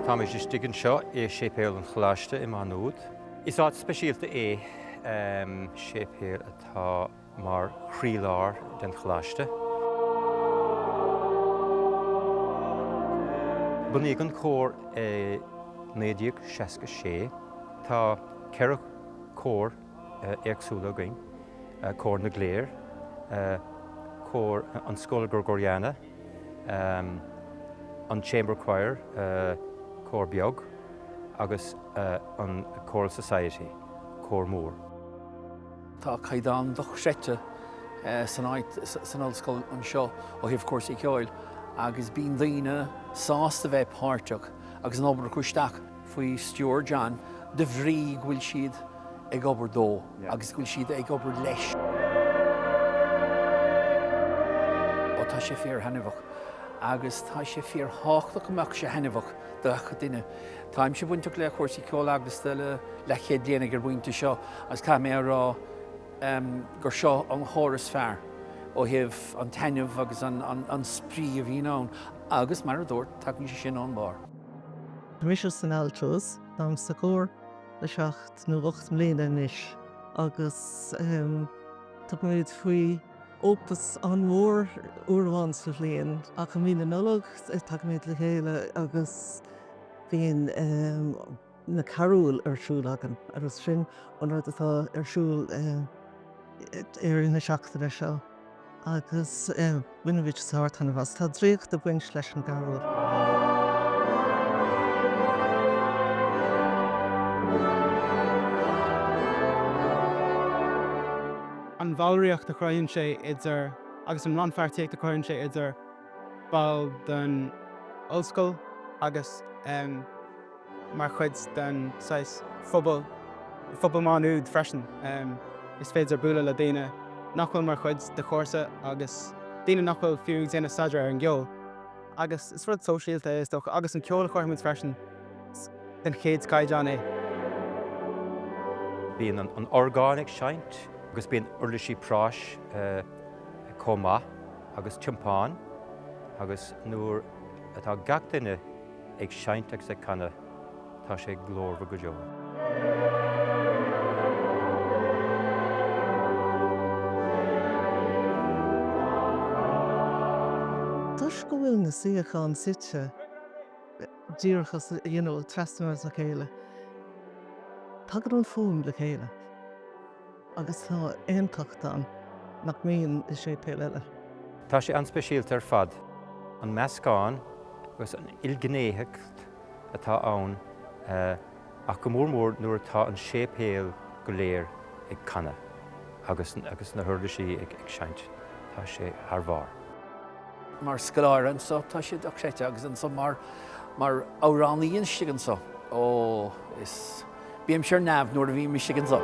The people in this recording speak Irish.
Tá mé stigan seo é sépéal an chláiste I Mhaigh Nuad. Is áit speisialta é sépéal atá mar chríoláir den chláiste. Bunaíodh an cór 1966 tá ceithre cór éagsúla againn, Cór na Gléir, cór an Scoil Gregoriana, an Chamber Choir, Cór Mhaigh, agus an Choral Society, Cór Mhaigh. Tá caighdeán do chreite san ollscoil an seo ó thaobh cuasaí ceoil, agus bíonn daoine sásta bheith páirteach agus an obair chuisteach faoi Stewart John de bhrí bhfuil siad ag obair dó, agus bhfuil siad ag obair leis. Ó tá sé fíor hainmhach, agus tá sé fíor háchtach amach sé hainmhach de duine. Táim sé buinteach le cuasaí ceoil agus le chéad déana gur buinte seo, agus cá mé rá gur seo an chóras fearr ó thaobh an tainmh agus an sprí a bhí ann, agus mar a dúirt tagann sé sin an bar. Mis san altrús, dám sa cór le 7 nó 8 mbliana anois, agus tá muid faoi ópas an mhór uairmhain sa bhliain, ach an bhí na Nollaig tá muid le chéile agus bhíon na carúil arsúil agan ar sin an rud atá arsúil ar na seachtaine seo. Agus bhuiine bhid sáir tanna bhas, tá dríocht a bhain leis an carúil. An bhallraíocht a chraonn sé idir, agus an ranfeartaíocht a chraonn sé idir ball den ollscoil agus mar chuid den phobal Mhaigh Nuad freisin. Is féidir bualadh le daoine nachfuil mar chuid de chóirsa agus daoine nachfuil fiú déanamh staidre ar an gceol. Agus is rud sóisialta is doch agus an ceol a chuirmid freisin den chéad caighdeán é. Bíonn an orgánic seint, agus bíonn urlaisí práis Cór Mhaigh agus timpáin, agus nuair atá gach duine ag seint agus ag canna tá sé glórbh go deo. Tás go bhfuil na suíochán site díorchas trastamar a chéile. Tagad an fóm le chéile, agus tá aontachtán nach míon is sé péile. Tá sé anspeisialta ar fad an meascáin agus an ilgnéitheacht atá ann ach go mór nuair atá an sépéal go léir ag canna agus na thuirlisí ag seint. Tá sé ar bharr. Mar scaláireann so tá siad a chreite agus an so mar áránaíonn sigan so. Ó, is bíam sear neamh nuair a bhí mi sigan so.